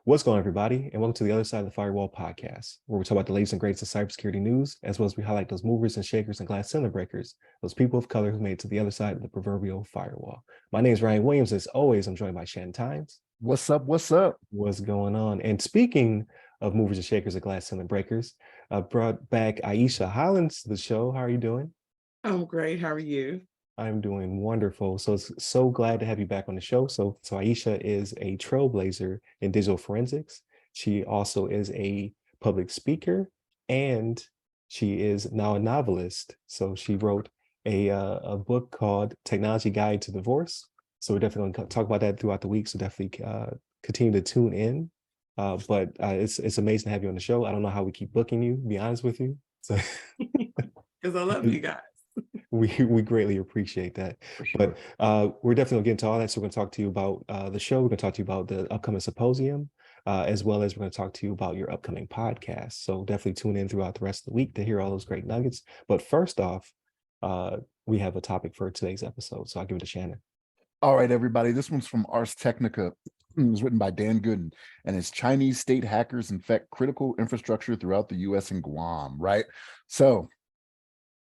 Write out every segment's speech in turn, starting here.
What's going on, everybody, and welcome to the other side of the Firewall podcast, where we talk about the latest and greatest of cybersecurity news, as well as we highlight those movers and shakers and glass cylinder breakers, those people of color who made it to the other side of the proverbial firewall. My name is Ryan Williams. As always, I'm joined by Shannon Times. What's up? What's up? What's going on? And speaking of movers and shakers and glass cylinder breakers, I brought back Ieshea Hollins to the show. How are you doing? I'm great. How are you? I'm doing wonderful. So it's so glad to have you back on the show. So Ieshea is a trailblazer in digital forensics. She also is a public speaker, and she is now a novelist. So she wrote a book called Technology Guide to Divorce. So we're definitely going to talk about that throughout the week. So definitely continue to tune in. But it's amazing to have you on the show. I don't know how we keep booking you, to be honest with you. So because I love you guys. We greatly appreciate that. Sure. But we're definitely going to get into all that. So we're going to talk to you about the show. We're going to talk to you about the upcoming symposium, as well as we're going to talk to you about your upcoming podcast. So definitely tune in throughout the rest of the week to hear all those great nuggets. But first off, we have a topic for today's episode. So I'll give it to Shannon. All right, everybody. This one's from Ars Technica. It was written by Dan Gooden, and it's Chinese state hackers infect critical infrastructure throughout the US and Guam, right? So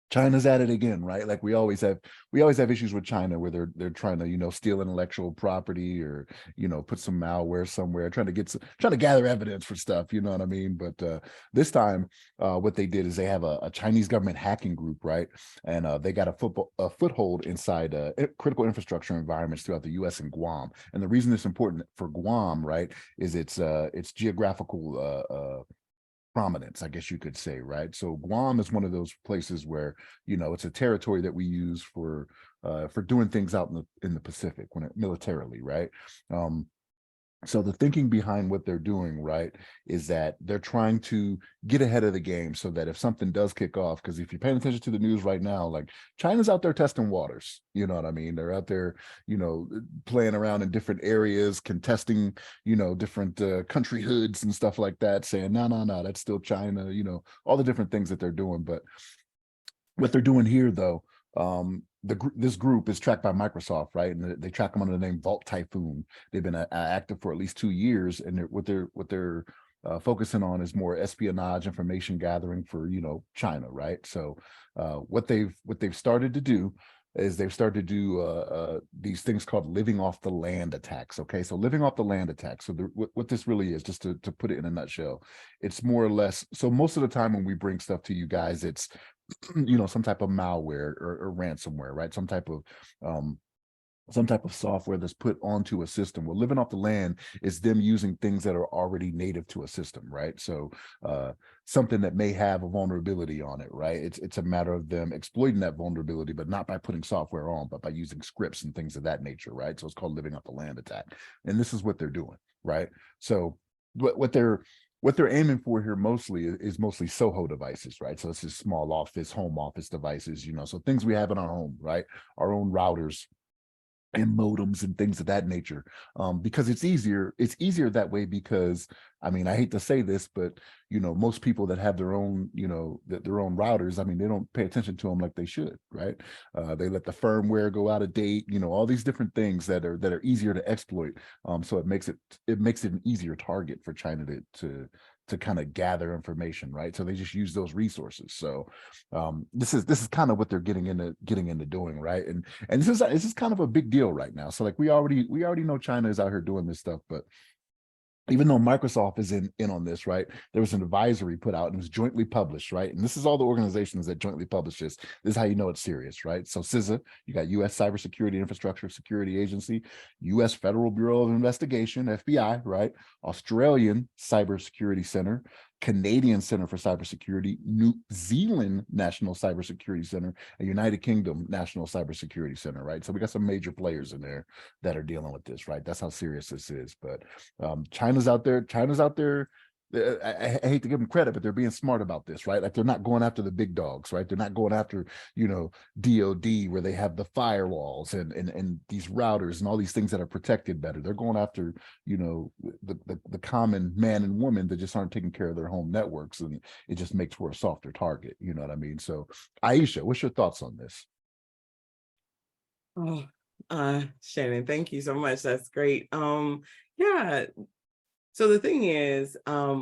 China's at it again, right? Like we always have issues with China where they're trying to, steal intellectual property or, put some malware somewhere, trying to gather evidence for stuff, you know what I mean? But this time, what they did is they have a Chinese government hacking group, right? And they got a foothold inside critical infrastructure environments throughout the US and Guam. And the reason it's important for Guam, right, is its geographical prominence, I guess you could say, right? So Guam is one of those places where, it's a territory that we use for doing things out in the Pacific militarily, right? So the thinking behind what they're doing, right, is that they're trying to get ahead of the game so that if something does kick off, because if you're paying attention to the news right now, like China's out there testing waters, you know what I mean? They're out there, playing around in different areas, contesting, different country hoods and stuff like that, saying, no, that's still China, all the different things that they're doing. But what they're doing here, though, this group is tracked by Microsoft, right? And they track them under the name Vault Typhoon. They've been active for at least 2 years, and what they're focusing on is more espionage, information gathering for China, right? So what they've started to do is they've started to do these things called living off the land attacks. Okay, so living off the land attacks. So what this really is, just to put it in a nutshell, it's more or less. So most of the time when we bring stuff to you guys, it's some type of malware or ransomware, right? Some type of software that's put onto a system. Well, living off the land is them using things that are already native to a system, right? So something that may have a vulnerability on it, right? It's a matter of them exploiting that vulnerability, but not by putting software on, but by using scripts and things of that nature, right? So it's called living off the land attack. And this is what they're doing, right? So what they're aiming for here mostly is Soho devices, right? So it's just small office, home office devices, so things we have in our home, right? Our own routers and modems and things of that nature, because it's easier that way. Because I hate to say this, but most people that have their own their own routers, they don't pay attention to them like they should, right? They let the firmware go out of date, all these different things that are easier to exploit. So it makes it an easier target for China to kind of gather information, right? So they just use those resources. So this is kind of what they're getting into doing, right? And this is kind of a big deal right now. So like we already know China is out here doing this stuff, but even though Microsoft is in on this, right, there was an advisory put out and it was jointly published, right? And this is all the organizations that jointly publish this. This is how you know it's serious, right? So CISA, you got US Cybersecurity Infrastructure Security Agency, US Federal Bureau of Investigation, FBI, right? Australian Cybersecurity Center, Canadian Center for Cybersecurity, New Zealand National Cybersecurity Center, and United Kingdom National Cybersecurity Center, right? So we got some major players in there that are dealing with this, right? That's how serious this is. But China's out there. I hate to give them credit, but they're being smart about this, right? Like they're not going after the big dogs, right? They're not going after, DOD where they have the firewalls and these routers and all these things that are protected better. They're going after, the common man and woman that just aren't taking care of their home networks, and it just makes for a softer target. You know what I mean? So, Ieshea, what's your thoughts on this? Oh, Shannon, thank you so much. That's great. Yeah. So the thing is,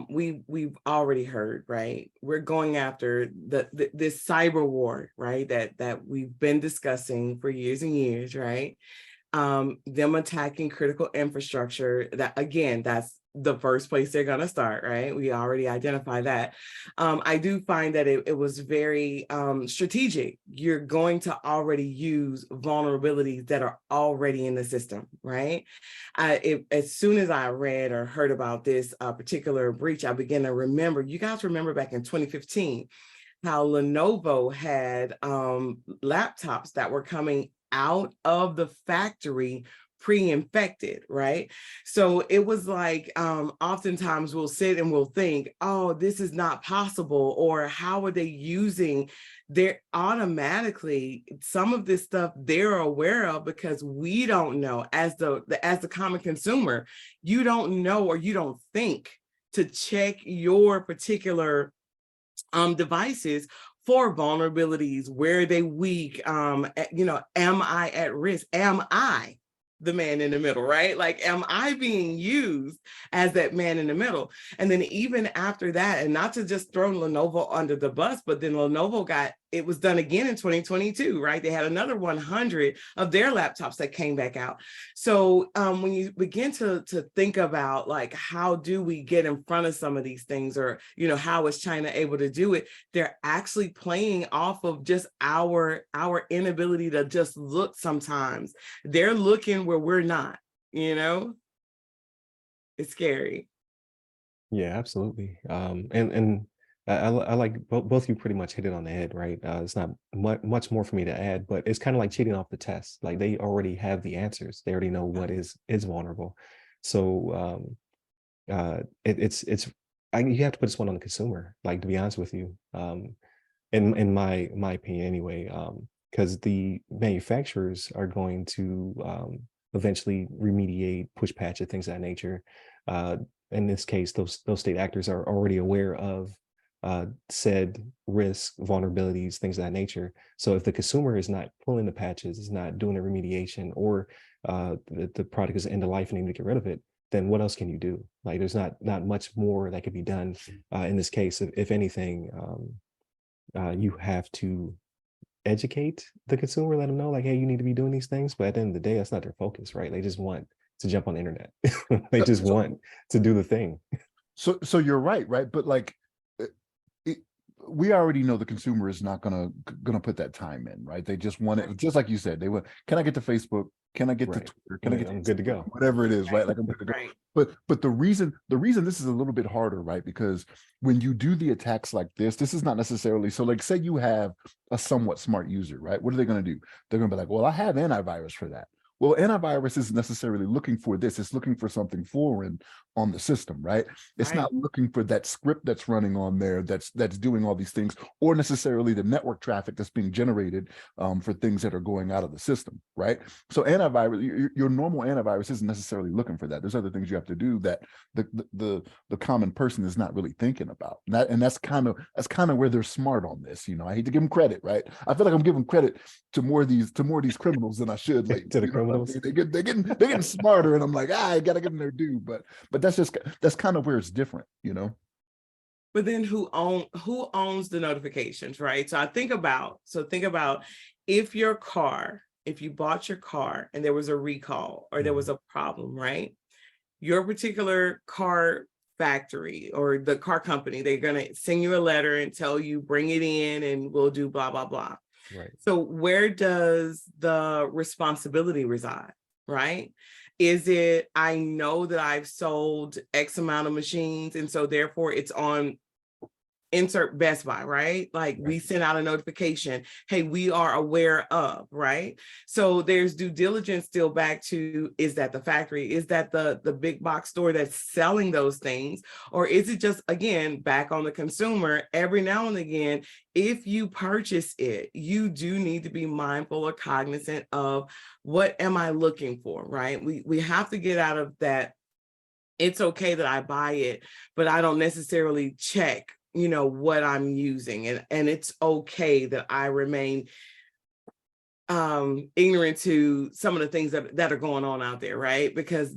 we've already heard, right? We're going after this cyber war, right? That we've been discussing for years and years, right? Them attacking critical infrastructure. That again, that's the first place they're going to start, right? We already identified that. I do find that it was very strategic. You're going to already use vulnerabilities that are already in the system, right? As soon as I read or heard about this particular breach, I began to remember, you guys remember back in 2015, how Lenovo had laptops that were coming out of the factory pre-infected, right? So it was like, oftentimes we'll sit and we'll think, oh, this is not possible, or how are they using their automatically some of this stuff they're aware of, because we don't know as the common consumer, you don't know, or you don't think to check your particular devices for vulnerabilities. Where are they weak? Am I at risk? Am I the man in the middle, right? Like, am I being used as that man in the middle? And then even after that, and not to just throw Lenovo under the bus, but then Lenovo it was done again in 2022, right? They had another 100 of their laptops that came back out. So when you begin to think about, like, how do we get in front of some of these things, or, how is China able to do it? They're actually playing off of just our inability to just look sometimes. They're looking where we're not, It's scary. Yeah, absolutely. And I like both of you pretty much hit it on the head, right? It's not much more for me to add, but it's kind of like cheating off the test. Like, they already have the answers. They already know what is vulnerable. So you have to put this one on the consumer, like, to be honest with you, in my opinion anyway, because the manufacturers are going to eventually remediate, push patch, and things of that nature. In this case, those state actors are already aware of said risk, vulnerabilities, things of that nature. So if the consumer is not pulling the patches, is not doing the remediation, or the product is end of life and you need to get rid of it, then what else can you do? Like, there's not much more that could be done in this case. If anything, you have to educate the consumer, let them know, like, hey, you need to be doing these things. But at the end of the day, that's not their focus, right? They just want to jump on the internet. They just want to do the thing. So you're right? But like, we already know the consumer is not gonna put that time in, right? They just want it, just like you said. They want, can I get to Facebook? Can I get to Twitter? Can I get to I'm good to go. Whatever it is, right? Like, I'm good to go. But the reason this is a little bit harder, right? Because when you do the attacks like this is not necessarily, so like, say you have a somewhat smart user, right? What are they going to do? They're going to be like, well, I have antivirus for that. Well, antivirus isn't necessarily looking for this. It's looking for something foreign on the system, right? It's not looking for that script that's running on there that's doing all these things, or necessarily the network traffic that's being generated for things that are going out of the system, right? So antivirus, your normal antivirus isn't necessarily looking for that. There's other things you have to do that the common person is not really thinking about. And that's kind of where they're smart on this. I hate to give them credit, right? I feel like I'm giving credit to more of these criminals than I should. Like, to the criminals. They're getting smarter, and I'm like, I gotta give them their due. But that's kind of where it's different, But then who owns the notifications, right? So think about if you bought your car and there was a recall or there was a problem, right? Your particular car factory or the car company, they're going to send you a letter and tell you, bring it in and we'll do blah, blah, blah. Right. So where does the responsibility reside, right? Is it, I know that I've sold X amount of machines, and so therefore it's on insert Best Buy, right? Like, we send out a notification, hey, we are aware of, right? So there's due diligence still back to, is that the factory? Is that the big box store that's selling those things? Or is it just, again, back on the consumer? Every now and again, if you purchase it, you do need to be mindful or cognizant of, what am I looking for, right? We have to get out of that. It's okay that I buy it, but I don't necessarily check what I'm using, and it's okay that I remain ignorant to some of the things that are going on out there, right? Because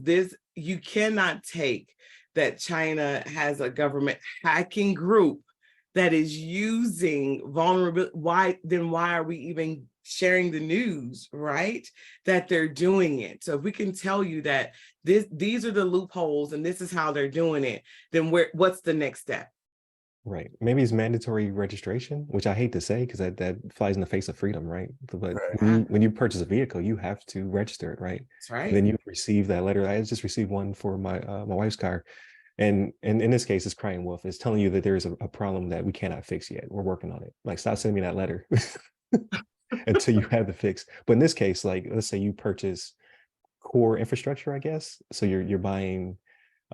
you cannot take that China has a government hacking group that is using vulnerability. Why are we even sharing the news, right? That they're doing it. So if we can tell you that these are the loopholes and this is how they're doing it, then what's the next step? Right. Maybe it's mandatory registration, which I hate to say because that flies in the face of freedom, right? But when you purchase a vehicle, you have to register it, right? That's right. And then you receive that letter. I just received one for my wife's car. And in this case, it's crying wolf. It's telling you that there's a problem that we cannot fix yet. We're working on it. Like, stop sending me that letter until you have the fix. But in this case, like, let's say you purchase core infrastructure, I guess. So you're buying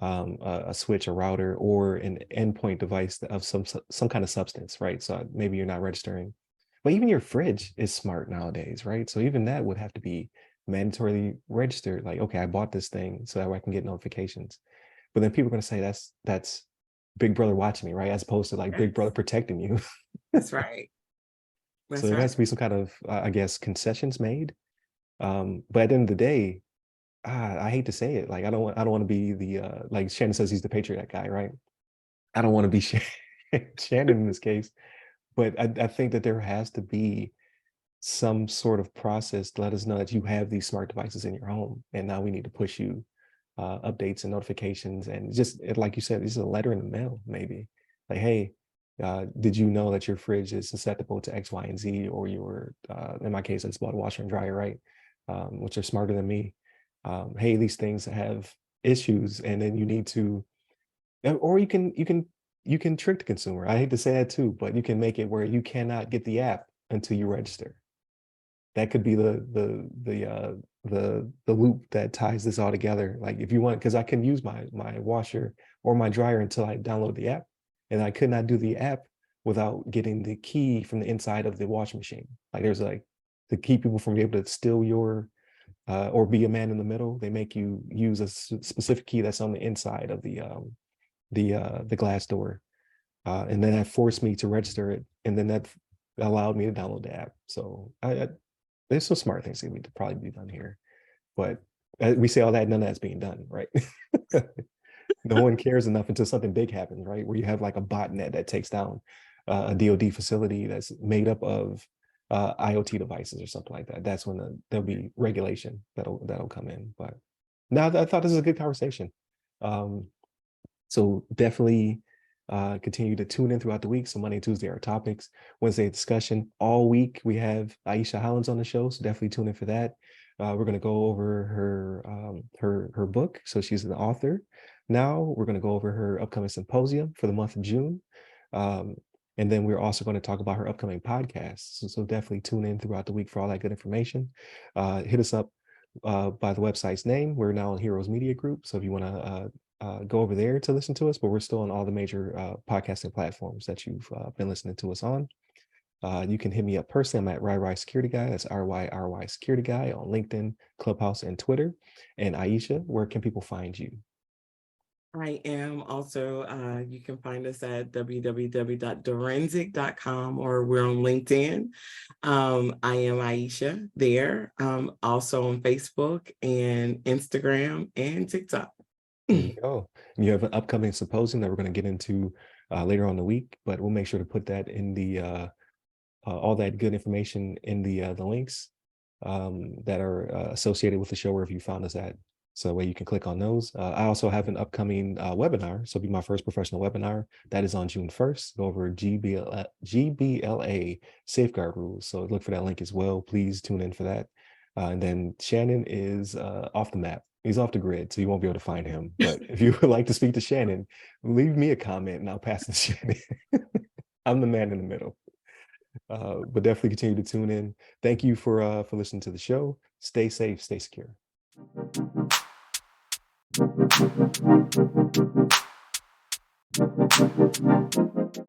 a switch, a router, or an endpoint device of some kind of substance, right? So maybe you're not registering. But even your fridge is smart nowadays, right? So even that would have to be mandatorily registered. Like, okay, I bought this thing so that way I can get notifications. But then people are going to say that's Big Brother watching me, right? As opposed to like Big Brother protecting you. That's right. So there has to be some kind of, I guess, concessions made. But at the end of the day, I hate to say it. Like, I don't want to be the like Shannon says he's the Patriot guy, right? I don't want to be Shannon in this case, but I think that there has to be some sort of process to let us know that you have these smart devices in your home, and now we need to push you updates and notifications, and just like you said, this is a letter in the mail, maybe like, hey, did you know that your fridge is susceptible to X, Y, and Z, or your in my case, I just bought a washer and dryer, right? Which are smarter than me. Hey, these things have issues, and then you need to, or you can trick the consumer. I hate to say that too, but you can make it where you cannot get the app until you register. That could be the loop that ties this all together. Like, if you want, because I can use my washer or my dryer until I download the app, and I could not do the app without getting the key from the inside of the washing machine. Like, there's like, to keep people from being able to steal your or be a man in the middle, they make you use a specific key that's on the inside of the glass door, and then that forced me to register it, and then that allowed me to download the app. So there's some smart things that need to probably be done here, but we say all that, none of that's being done, right? No one cares enough until something big happens, right? Where you have like a botnet that takes down a DoD facility that's made up of IoT devices or something like that. That's when there'll be regulation that'll come in. But now I thought this was a good conversation. So definitely continue to tune in throughout the week. So Monday and Tuesday are topics. Wednesday discussion. All week we have Ieshea Hollins on the show, so definitely tune in for that. We're going to go over her book. So she's an author. Now we're going to go over her upcoming symposium for the month of June. And then we're also going to talk about her upcoming podcasts. So definitely tune in throughout the week for all that good information. Hit us up by the website's name. We're now on Heroes Media Group. So if you want to go over there to listen to us, but we're still on all the major podcasting platforms that you've been listening to us on. You can hit me up personally. I'm at RyRy Security Guy. That's RYRY Security Guy on LinkedIn, Clubhouse, and Twitter. And Ieshea, where can people find you? I am also, you can find us at www.direnzic.com, or we're on LinkedIn. I am Ieshea there. Also on Facebook and Instagram and TikTok. There you go. You have an upcoming symposium that we're going to get into later on in the week, but we'll make sure to put that in the all that good information in the links that are associated with the show wherever you found us at. So that way you can click on those. I also have an upcoming webinar. So it'll be my first professional webinar. That is on June 1st. Go over GBLA safeguard rules. So look for that link as well. Please tune in for that. And then Shannon is off the map. He's off the grid, so you won't be able to find him. But if you would like to speak to Shannon, leave me a comment and I'll pass it to Shannon. I'm the man in the middle. But definitely continue to tune in. Thank you for listening to the show. Stay safe, stay secure.